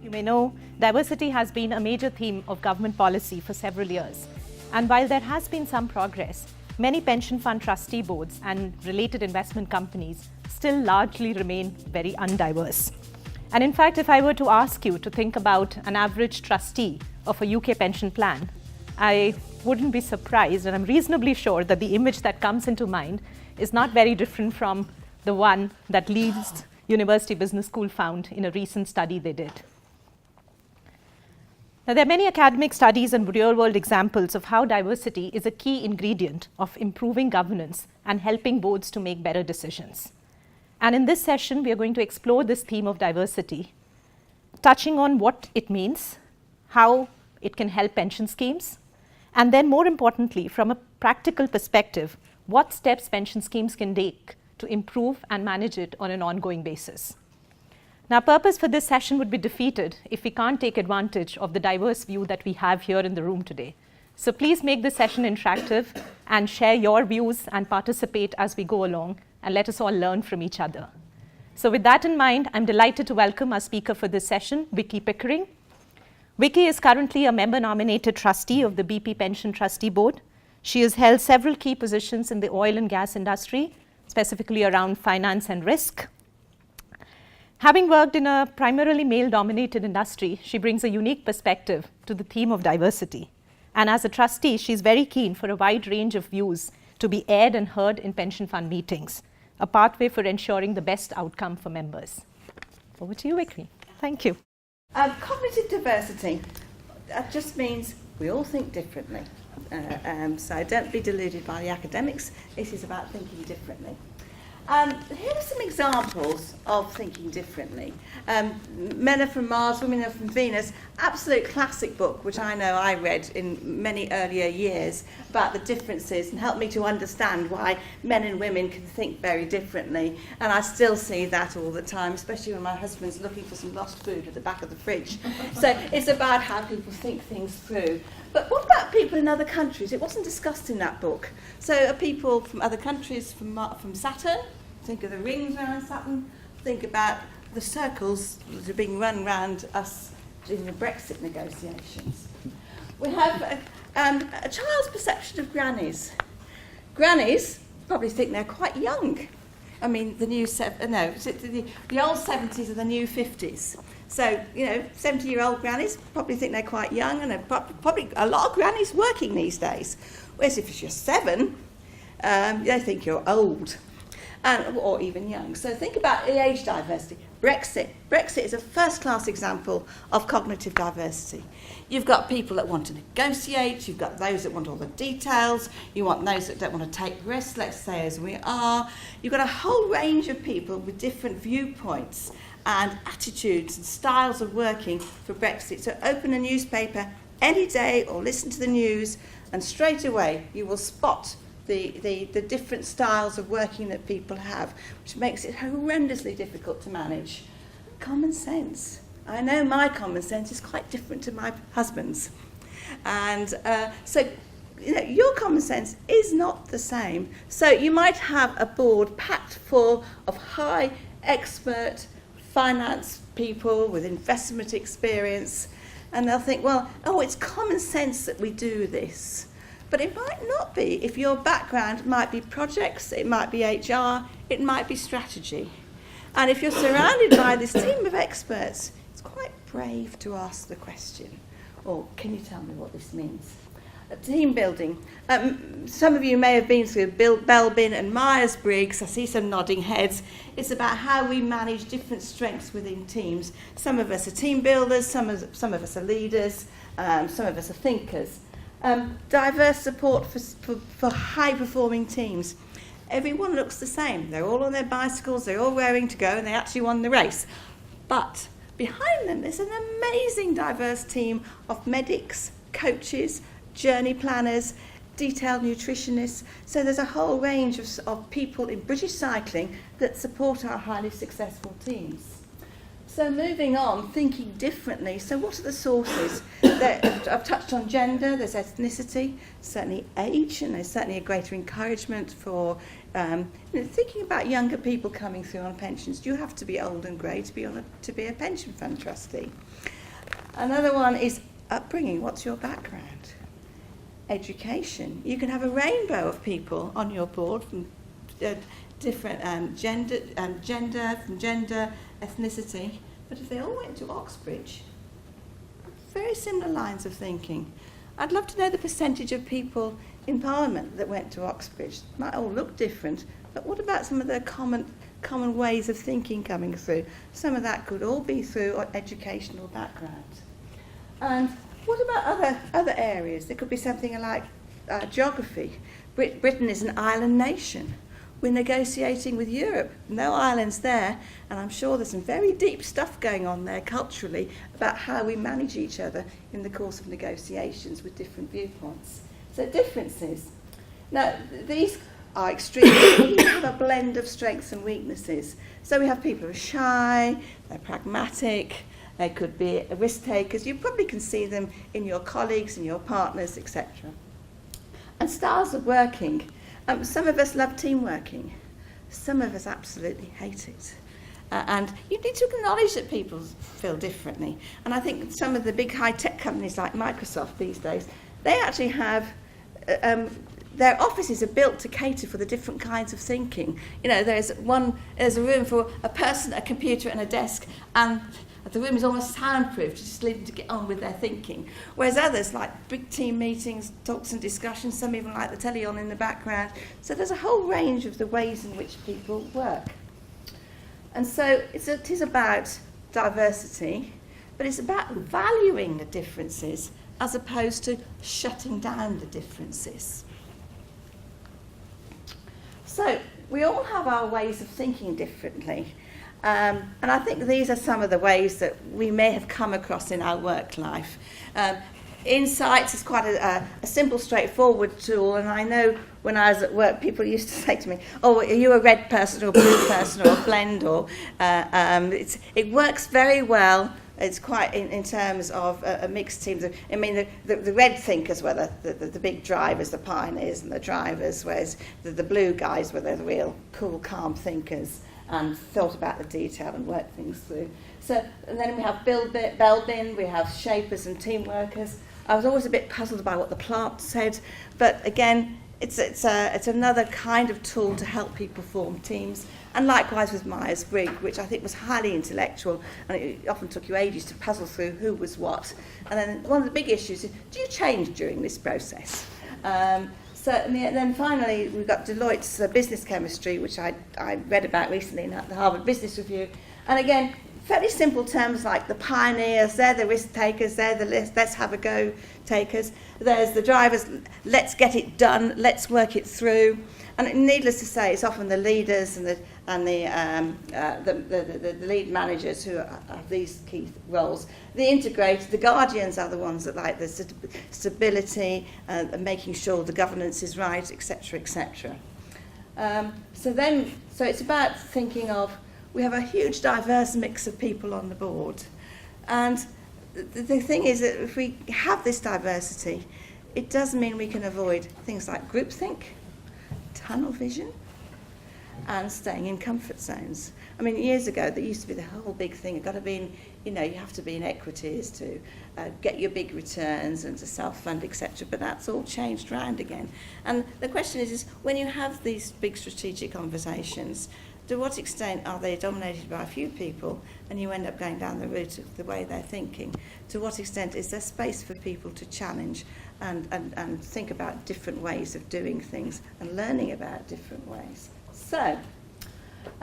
You may know, diversity has been a major theme of government policy for several years. And while there has been some progress, many pension fund trustee boards and related investment companies still largely remain very undiverse. And in fact, if I were to ask you to think about an average trustee of a UK pension plan, I wouldn't be surprised, and I'm reasonably sure that the image that comes into mind is not very different from the one that Leeds University Business School found in a recent study they did. Now, there are many academic studies and real-world examples of how diversity is a key ingredient of improving governance and helping boards to make better decisions. And in this session, we are going to explore this theme of diversity, touching on what it means, how it can help pension schemes, and then more importantly, from a practical perspective, what steps pension schemes can take to improve and manage it on an ongoing basis. Now, purpose for this session would be defeated if we can't take advantage of the diverse view that we have here in the room today. So please make this session interactive and share your views and participate as we go along, and let us all learn from each other. So with that in mind, I'm delighted to welcome our speaker for this session, Vicki Pickering. Vicki is currently a member-nominated trustee of the BP Pension Trustee Board. She has held several key positions in the oil and gas industry, specifically around finance and risk. Having worked in a primarily male-dominated industry, she brings a unique perspective to the theme of diversity. And as a trustee, she's very keen for a wide range of views to be aired and heard in pension fund meetings, a pathway for ensuring the best outcome for members. Over to you, Vicki. Thank you. Cognitive diversity, that just means we all think differently. So don't be deluded by the academics. This is about thinking differently. Here are some examples of thinking differently. Men Are From Mars, Women Are From Venus, absolute classic book, which I know I read in many earlier years about the differences and helped me to understand why men and women can think very differently. And I still see that all the time, especially when my husband's looking for some lost food at the back of the fridge. So it's about how people think things through. But what about people in other countries? It wasn't discussed in that book. So are people from other countries, from Saturn? Think of the rings around Saturn. Think about the circles that are being run around us during the Brexit negotiations. We have a child's perception of grannies. Grannies probably think they're quite young. I mean, the old 70s are the new 50s. So, 70-year-old grannies probably think they're quite young, and probably a lot of grannies working these days. Whereas if you're 7, they think you're old. Or even young. So think about the age diversity. Brexit is a first-class example of cognitive diversity. You've got people that want to negotiate, you've got those that want all the details, you want those that don't want to take risks, let's say as we are. You've got a whole range of people with different viewpoints and attitudes and styles of working for Brexit. So open a newspaper any day or listen to the news, and straight away you will spot the different styles of working that people have, which makes it horrendously difficult to manage. Common sense. I know my common sense is quite different to my husband's. And so your common sense is not the same. So you might have a board packed full of high expert finance people with investment experience, and they'll think, well, it's common sense that we do this. But it might not be if your background might be projects, it might be HR, it might be strategy. And if you're surrounded by this team of experts, it's quite brave to ask the question, can you tell me what this means? Team building. Some of you may have been through Belbin and Myers-Briggs. I see some nodding heads. It's about how we manage different strengths within teams. Some of us are team builders, some of us are leaders, some of us are thinkers. Diverse support for high-performing teams. Everyone looks the same. They're all on their bicycles, they're all raring to go, and they actually won the race. But behind them, there's an amazing diverse team of medics, coaches, journey planners, detailed nutritionists. So there's a whole range of people in British cycling that support our highly successful teams. So moving on, thinking differently. So what are the sources? I've touched on gender, there's ethnicity, certainly age, and there's certainly a greater encouragement for thinking about younger people coming through on pensions. Do you have to be old and grey to be a pension fund trustee? Another one is upbringing. What's your background? Education. You can have a rainbow of people on your board from different gender, ethnicity, but if they all went to Oxbridge, very similar lines of thinking. I'd love to know the percentage of people in Parliament that went to Oxbridge. Might all look different, but what about some of the common ways of thinking coming through? Some of that could all be through educational backgrounds. And what about other areas? There could be something like geography. Britain is an island nation. We're negotiating with Europe. No islands there, and I'm sure there's some very deep stuff going on there culturally about how we manage each other in the course of negotiations with different viewpoints. So differences. Now, these are extreme. We have a blend of strengths and weaknesses. So we have people who are shy, they're pragmatic, they could be risk takers. You probably can see them in your colleagues, in your partners, etc. And styles of working. Some of us love team working. Some of us absolutely hate it. And you need to acknowledge that people feel differently. And I think some of the big high-tech companies like Microsoft these days, they actually have their offices are built to cater for the different kinds of thinking. You know, there's a room for a person, a computer and a desk, and the room is almost soundproof to just leave them to get on with their thinking. Whereas others, like big team meetings, talks and discussions, some even like the telly on in the background. So there's a whole range of the ways in which people work. And so it is about diversity, but it's about valuing the differences as opposed to shutting down the differences. So we all have our ways of thinking differently. And I think these are some of the ways that we may have come across in our work life. Insights is quite a simple, straightforward tool, and I know when I was at work, people used to say to me, "Oh, are you a red person or a blue person or a blend?" Or it works very well. It's quite in terms of a mixed team. I mean, the red thinkers were the big drivers, the pioneers and the drivers, whereas the blue guys were the real cool, calm thinkers and thought about the detail and worked things through. So, and then we have Belbin, we have shapers and team workers. I was always a bit puzzled by what the plant said, but again, it's another kind of tool to help people form teams. And likewise with Myers-Briggs, which I think was highly intellectual, and it often took you ages to puzzle through who was what. And then one of the big issues is, do you change during this process? So and then finally, we've got Deloitte's business chemistry, which I read about recently in the Harvard Business Review. And again, fairly simple terms like the pioneers, they're the risk takers, they're the let's have a go takers. There's the drivers, let's get it done, let's work it through. And needless to say, it's often the leaders and the lead managers who have these key roles. The integrators, the guardians are the ones that like the stability, making sure the governance is right, etc., etc. So it's about thinking of, we have a huge diverse mix of people on the board. And the thing is that if we have this diversity, it does mean we can avoid things like groupthink, tunnel vision, and staying in comfort zones. I mean, years ago, there used to be the whole big thing. It's got to be in, you have to be in equities to get your big returns and to self-fund, etc. But that's all changed round again. And the question is when you have these big strategic conversations, to what extent are they dominated by a few people and you end up going down the route of the way they're thinking? To what extent is there space for people to challenge and think about different ways of doing things and learning about different ways? So,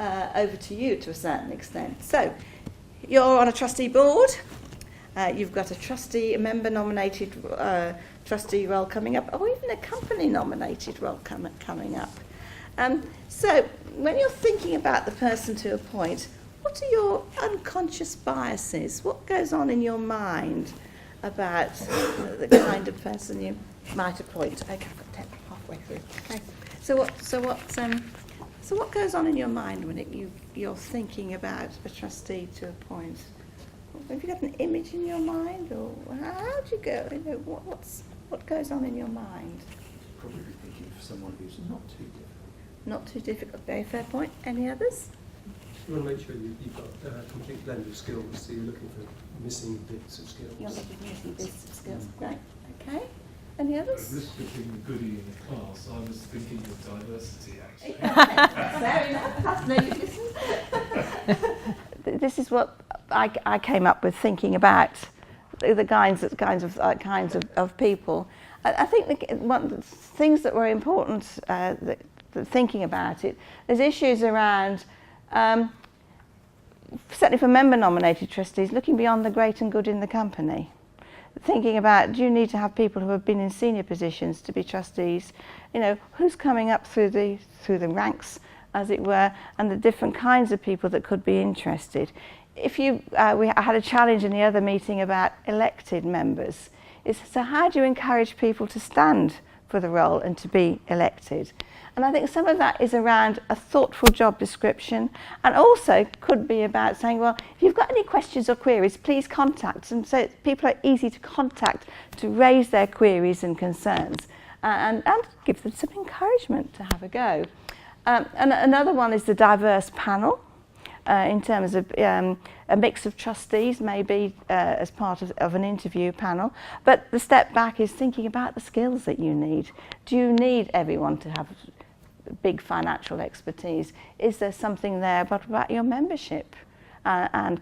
over to you to a certain extent. So, you're on a trustee board. You've got a member-nominated trustee role coming up, or even a company-nominated role coming up. So, when you're thinking about the person to appoint, what are your unconscious biases? What goes on in your mind about the kind of person you might appoint? Okay, I've got 10 halfway through. Okay. So what goes on in your mind when you're thinking about a trustee to appoint? Have you got an image in your mind, or how do you go? What goes on in your mind? Probably thinking of someone who's not too difficult. Not too difficult. Very fair point. Any others? You want to make sure you've got a complete blend of skills, so you're looking for missing bits of skills. You're looking for missing bits of skills. Great. Okay. Any others? At risk of being the goodie in the class, I was thinking of diversity, actually. Fair enough. That's no good listen. This is what I came up with thinking about the kinds of people. I think one of the things that were important, thinking about it, there's issues around, certainly for member-nominated trustees, looking beyond the great and good in the company. Thinking about, do you need to have people who have been in senior positions to be trustees? You know, who's coming up through the ranks, as it were, and the different kinds of people that could be interested. If you, I had a challenge in the other meeting about elected members. So how do you encourage people to stand for the role and to be elected? And I think some of that is around a thoughtful job description, and also could be about saying, well, if you've got any questions or queries, please contact. And so people are easy to contact to raise their queries and concerns, and give them some encouragement to have a go. And another one is the diverse panel. In terms of a mix of trustees, maybe as part of an interview panel. But the step back is thinking about the skills that you need. Do you need everyone to have big financial expertise? Is there something there about your membership and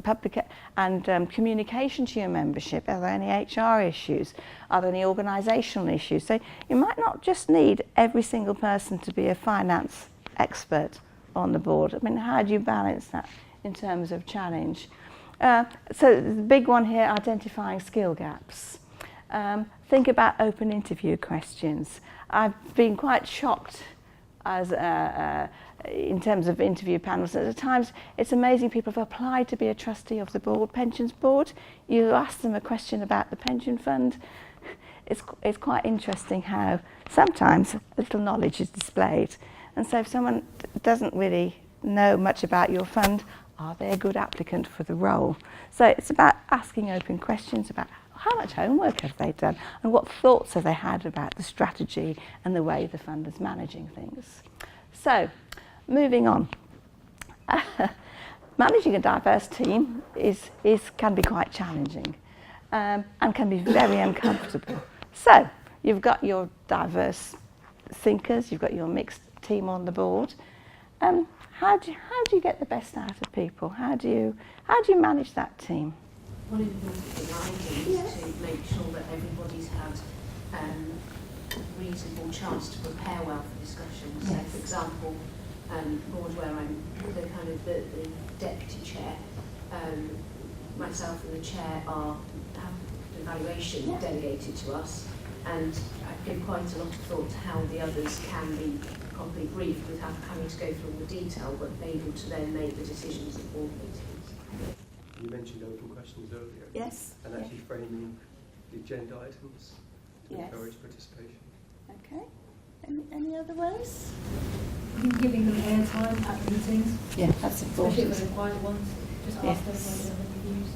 public and communication to your membership? Are there any HR issues? Are there any organisational issues? So you might not just need every single person to be a finance expert on the board. I mean, how do you balance that in terms of challenge? So the big one here, identifying skill gaps. Think about open interview questions. I've been quite shocked as in terms of interview panels. At times, it's amazing people have applied to be a trustee of the board, pensions board. You ask them a question about the pension fund. It's quite interesting how sometimes little knowledge is displayed. And so if someone doesn't really know much about your fund, are they a good applicant for the role? So it's about asking open questions about how much homework have they done and what thoughts have they had about the strategy and the way the fund is managing things. So, moving on. Managing a diverse team can be quite challenging and can be very uncomfortable. So, you've got your diverse thinkers, you've got your mixed team on the board. How do you get the best out of people? How do you manage that team? One important thing I do is to make sure that everybody's had a reasonable chance to prepare well for discussions. So, for example, board where I'm the kind of the deputy chair, myself and the chair have an evaluation delegated to us, and I've given quite a lot of thought to how the others can be properly briefed without having to go through all the detail, but able to then make the decisions at board meetings. You mentioned open questions earlier. Yes. And actually framing the agenda items to encourage participation. Okay. Any other ways? I think giving them airtime at meetings. Yeah, that's important. Especially for the quiet ones. Just ask them whether they have any views.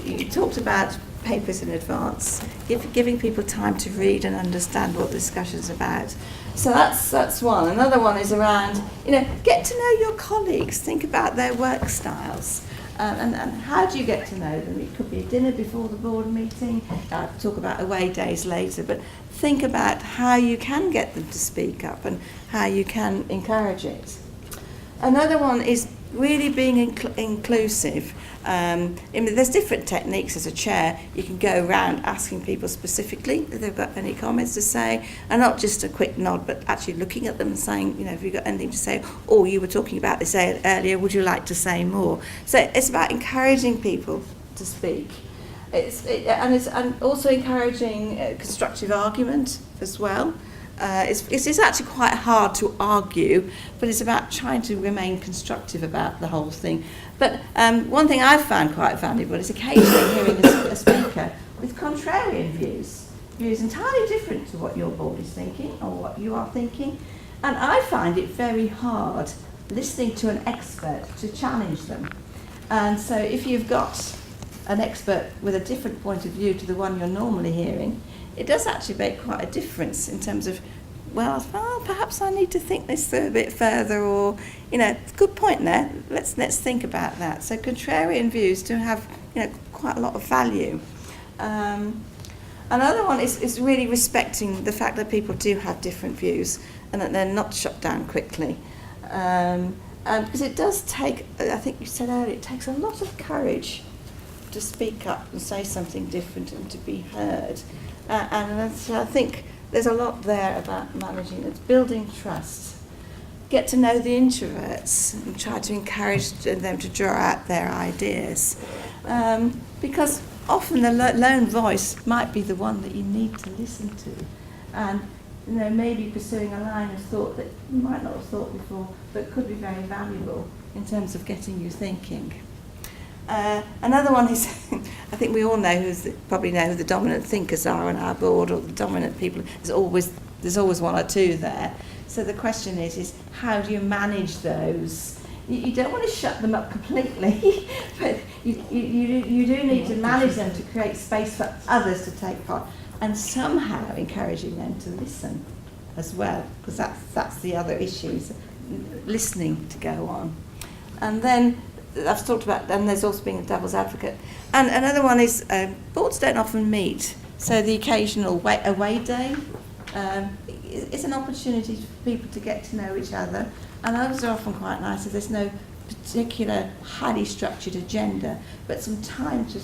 Yes. You talked about papers in advance, giving people time to read and understand what the discussion's about. So that's one. Another one is around, get to know your colleagues. Think about their work styles. And how do you get to know them? It could be a dinner before the board meeting. I'll talk about away days later, but think about how you can get them to speak up and how you can encourage it. Another one is really being inclusive. There's different techniques as a chair. You can go around asking people specifically if they've got any comments to say, and not just a quick nod, but actually looking at them and saying, if you've got anything to say, or you were talking about this earlier, would you like to say more? So it's about encouraging people to speak. And also encouraging constructive argument as well. It's actually quite hard to argue, but it's about trying to remain constructive about the whole thing. But one thing I've found quite valuable is occasionally hearing a speaker with contrarian views entirely different to what your board is thinking or what you are thinking. And I find it very hard listening to an expert to challenge them. And so if you've got an expert with a different point of view to the one you're normally hearing, it does actually make quite a difference in terms of well, perhaps I need to think this through a bit further, or, good point there. Let's think about that. So contrarian views do have, quite a lot of value. Another one is really respecting the fact that people do have different views and that they're not shut down quickly. Because it does take, I think you said earlier, it takes a lot of courage to speak up and say something different and to be heard. And so I think there's a lot there about managing. It's building trust. Get to know the introverts and try to encourage them to draw out their ideas. Because often the lone voice might be the one that you need to listen to. And maybe pursuing a line of thought that you might not have thought before, but could be very valuable in terms of getting you thinking. Another one is, I think we all know probably know who the dominant thinkers are on our board, or the dominant people. There's always one or two there. So the question is how do you manage those? You don't want to shut them up completely, but you do need to manage them to create space for others to take part, and somehow encouraging them to listen as well, because that's the other issue, is listening to go on. And then I've talked about, and there's also being a devil's advocate. And another one is boards don't often meet, so the occasional away day is an opportunity for people to get to know each other, and those are often quite nice if there's no particular highly structured agenda, but some time to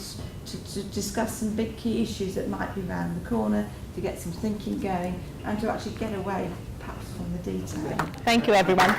discuss some big key issues that might be around the corner, to get some thinking going, and to actually get away perhaps from the detail. Thank you, everyone.